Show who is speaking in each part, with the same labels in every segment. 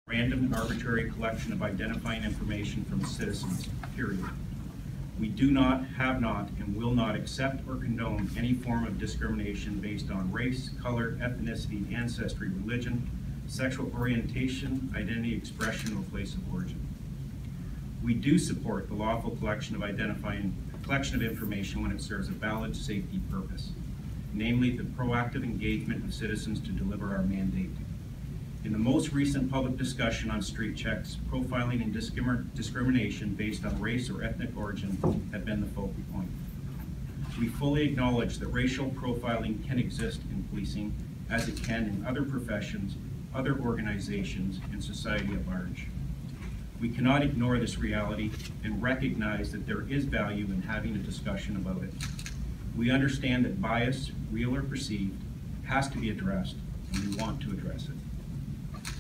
Speaker 1: random and arbitrary collection of identifying information from citizens, period. We do not, have not, and will not accept or condone any form of discrimination based on race, color, ethnicity, ancestry, religion, sexual orientation, identity, expression, or place of origin. We do support the lawful collection of information when it serves a valid safety purpose, namely the proactive engagement of citizens to deliver our mandate. In the most recent public discussion on street checks, profiling and discrimination based on race or ethnic origin have been the focal point. We fully acknowledge that racial profiling can exist in policing as it can in other professions, other organizations, and society at large. We cannot ignore this reality and recognize that there is value in having a discussion about it. We understand that bias, real or perceived, has to be addressed, and we want to address it.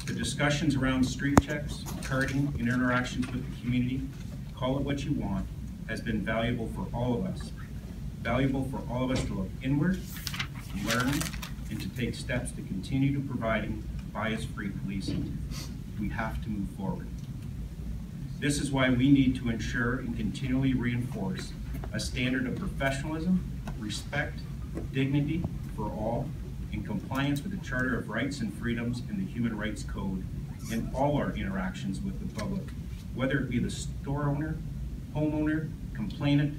Speaker 1: The discussions around street checks, carding, and interactions with the community, call it what you want, has been valuable for all of us. Valuable for all of us to look inward, learn, and to take steps to continue to providing bias-free policing. We have to move forward. This is why we need to ensure and continually reinforce a standard of professionalism, respect, dignity for all, in compliance with the Charter of Rights and Freedoms and the Human Rights Code in all our interactions with the public, whether it be the store owner, homeowner, complainant,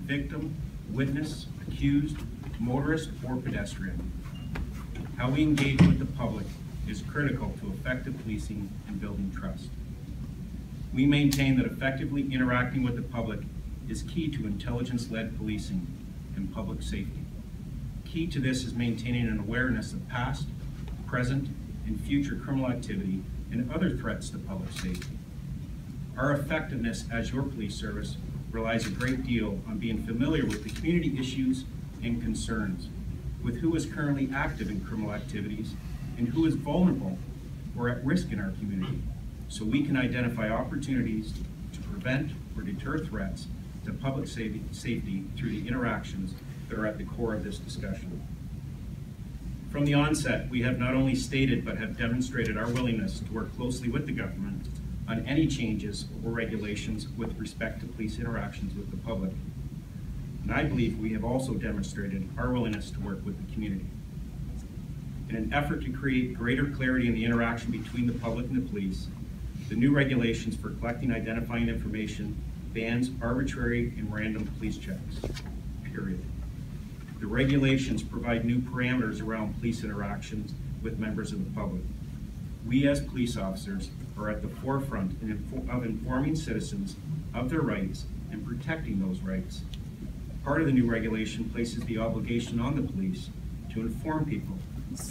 Speaker 1: victim, witness, accused, motorist, or pedestrian. How we engage with the public is critical to effective policing and building trust. We maintain that effectively interacting with the public is key to intelligence-led policing and public safety. Key to this is maintaining an awareness of past, present, and future criminal activity and other threats to public safety. Our effectiveness as your police service relies a great deal on being familiar with the community issues and concerns, with who is currently active in criminal activities and who is vulnerable or at risk in our community, so we can identify opportunities to prevent or deter threats to public safety through the interactions that are at the core of this discussion. From the onset, we have not only stated but have demonstrated our willingness to work closely with the government on any changes or regulations with respect to police interactions with the public. And I believe we have also demonstrated our willingness to work with the community. In an effort to create greater clarity in the interaction between the public and the police, the new regulations for collecting identifying information bans arbitrary and random police checks, period. The regulations provide new parameters around police interactions with members of the public. We as police officers are at the forefront of informing citizens of their rights and protecting those rights. Part of the new regulation places the obligation on the police to inform people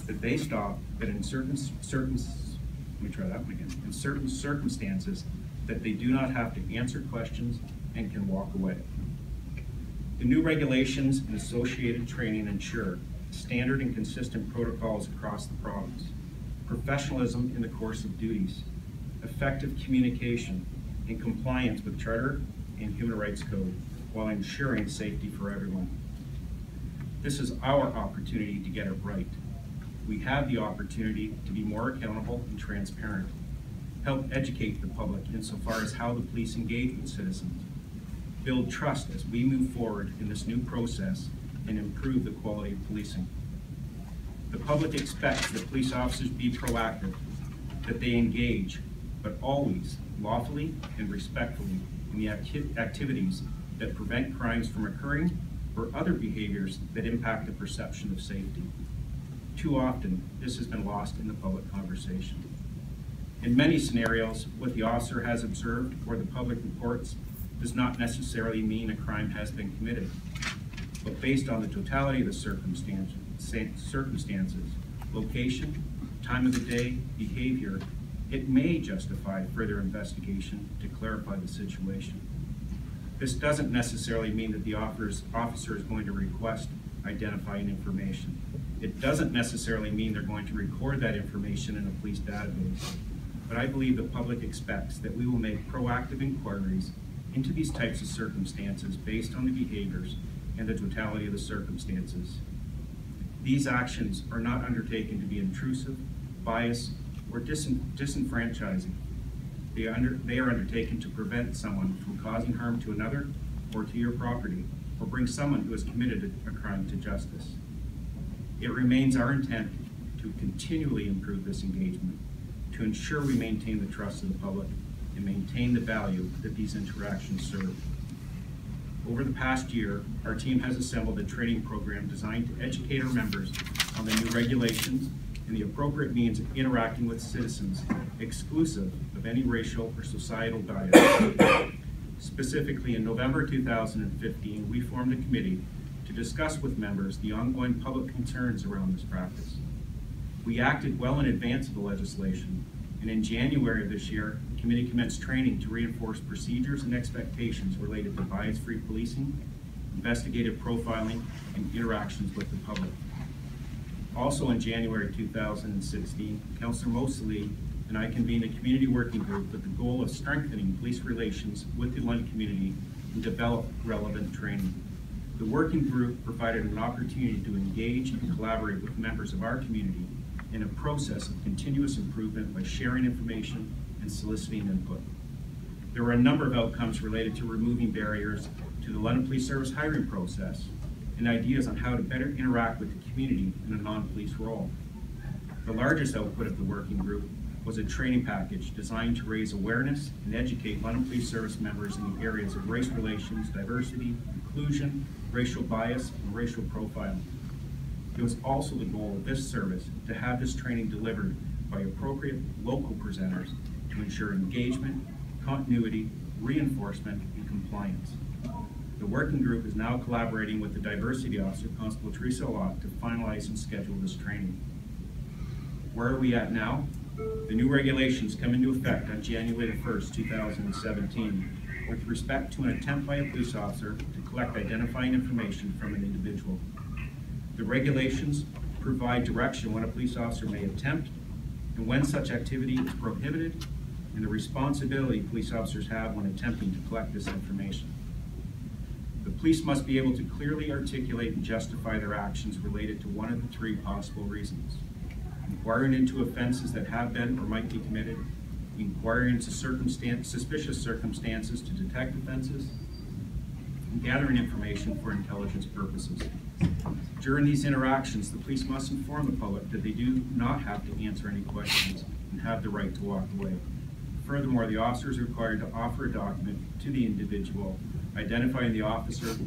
Speaker 1: that they stop, that in certain circumstances, that they do not have to answer questions and can walk away. The new regulations and associated training ensure standard and consistent protocols across the province, professionalism in the course of duties, effective communication, and compliance with Charter and Human Rights Code while ensuring safety for everyone. This is our opportunity to get it right. We have the opportunity to be more accountable and transparent, help educate the public insofar as how the police engage with citizens, build trust as we move forward in this new process, and improve the quality of policing. The public expects that police officers be proactive, that they engage, but always lawfully and respectfully in the activities that prevent crimes from occurring or other behaviors that impact the perception of safety. Too often, this has been lost in the public conversation. In many scenarios, what the officer has observed or the public reports does not necessarily mean a crime has been committed, but based on the totality of the circumstances, location, time of the day, behavior, it may justify further investigation to clarify the situation. This doesn't necessarily mean that the officer is going to request identifying information. It doesn't necessarily mean they're going to record that information in a police database. But I believe the public expects that we will make proactive inquiries into these types of circumstances based on the behaviors and the totality of the circumstances. These actions are not undertaken to be intrusive, biased, or disenfranchising. They are undertaken to prevent someone from causing harm to another or to your property, or bring someone who has committed a crime to justice. It remains our intent to continually improve this engagement, to ensure we maintain the trust of the public and maintain the value that these interactions serve. Over the past year, our team has assembled a training program designed to educate our members on the new regulations and the appropriate means of interacting with citizens, exclusive of any racial or societal bias. Specifically, in November 2015, we formed a committee to discuss with members the ongoing public concerns around this practice. We acted well in advance of the legislation, and in January of this year, the committee commenced training to reinforce procedures and expectations related to bias-free policing, investigative profiling, and interactions with the public. Also in January 2016, Councillor Mosley and I convened a community working group with the goal of strengthening police relations with the Lund community and develop relevant training. The working group provided an opportunity to engage and collaborate with members of our community in a process of continuous improvement by sharing information and soliciting input. There were a number of outcomes related to removing barriers to the London Police Service hiring process and ideas on how to better interact with the community in a non-police role. The largest output of the working group was a training package designed to raise awareness and educate London Police Service members in the areas of race relations, diversity, inclusion, racial bias, and racial profiling. It was also the goal of this service to have this training delivered by appropriate local presenters to ensure engagement, continuity, reinforcement, and compliance. The working group is now collaborating with the Diversity Officer, Constable Teresa Lott, to finalize and schedule this training. Where are we at now? The new regulations come into effect on January 1st, 2017, with respect to an attempt by a police officer to collect identifying information from an individual. The regulations provide direction when a police officer may attempt and when such activity is prohibited, and the responsibility police officers have when attempting to collect this information. The police must be able to clearly articulate and justify their actions related to one of the three possible reasons: inquiring into offenses that have been or might be committed, inquiring into suspicious circumstances to detect offenses, and gathering information for intelligence purposes. During these interactions, the police must inform the public that they do not have to answer any questions and have the right to walk away. Furthermore, the officer is required to offer a document to the individual identifying the officer,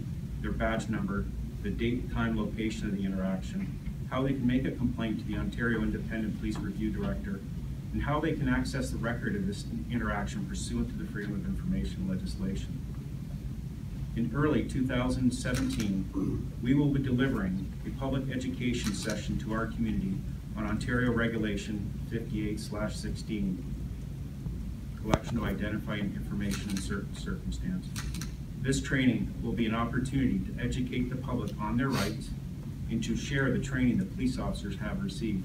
Speaker 1: their badge number, the date, time, location of the interaction, how they can make a complaint to the Ontario Independent Police Review Director, and how they can access the record of this interaction pursuant to the Freedom of Information legislation. In early 2017, we will be delivering a public education session to our community on Ontario Regulation 58/16, collection of identifying information in certain circumstances. This training will be an opportunity to educate the public on their rights and to share the training that police officers have received.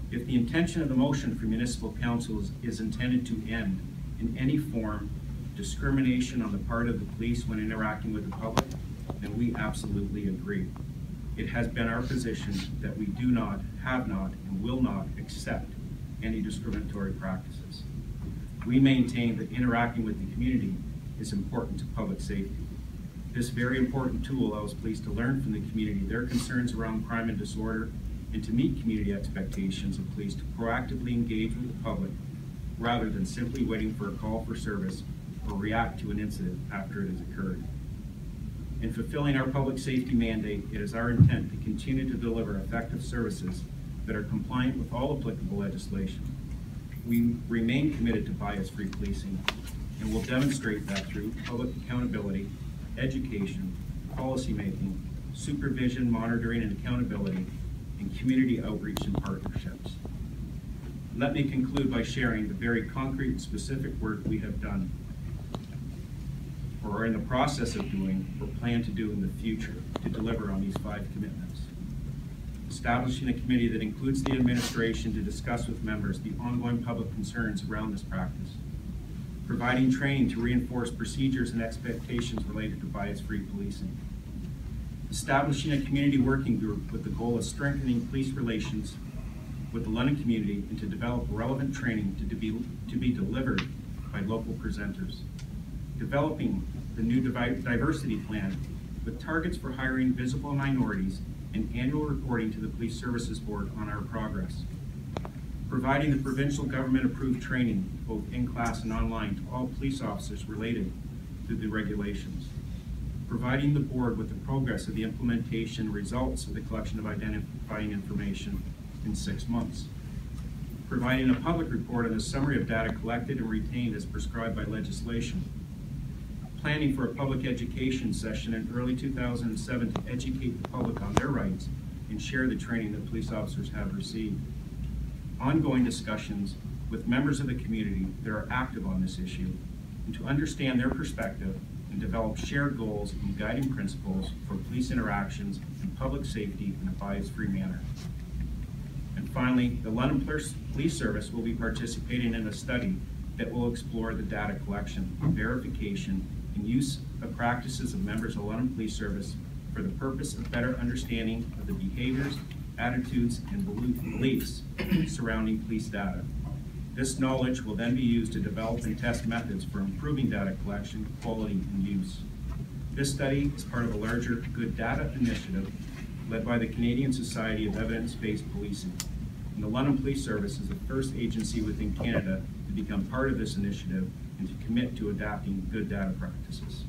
Speaker 1: If the intention of the motion for municipal council is intended to end in any form discrimination on the part of the police when interacting with the public, then we absolutely agree. It has been our position that we do not, have not, and will not accept any discriminatory practices. We maintain that interacting with the community is important to public safety. This very important tool allows police to learn from the community their concerns around crime and disorder and to meet community expectations of police to proactively engage with the public rather than simply waiting for a call for service or react to an incident after it has occurred. In fulfilling our public safety mandate, it is our intent to continue to deliver effective services that are compliant with all applicable legislation. We remain committed to bias-free policing and will demonstrate that through public accountability, education, policymaking, supervision, monitoring, and accountability, and community outreach and partnerships. Let me conclude by sharing the very concrete and specific work we have done, or are in the process of doing, or plan to do in the future to deliver on these 5 commitments. Establishing a committee that includes the administration to discuss with members the ongoing public concerns around this practice. Providing training to reinforce procedures and expectations related to bias-free policing. Establishing a community working group with the goal of strengthening police relations with the London community and to develop relevant training to be delivered by local presenters. Developing the new diversity plan with targets for hiring visible minorities and annual reporting to the Police Services Board on our progress. Providing the provincial government-approved training, both in-class and online, to all police officers related to the regulations. Providing the board with the progress of the implementation results of the collection of identifying information in 6 months. Providing a public report on the summary of data collected and retained as prescribed by legislation. Planning for a public education session in early 2007 to educate the public on their rights and share the training that police officers have received. Ongoing discussions with members of the community that are active on this issue and to understand their perspective and develop shared goals and guiding principles for police interactions and public safety in a bias-free manner. And finally, the London Police Service will be participating in a study that will explore the data collection, verification, and use of practices of members of the London Police Service for the purpose of better understanding of the behaviors, attitudes, and beliefs surrounding police data. This knowledge will then be used to develop and test methods for improving data collection, quality, and use. This study is part of a larger Good Data initiative led by the Canadian Society of Evidence-Based Policing. And the London Police Service is the first agency within Canada to become part of this initiative and to commit to adapting good data practices.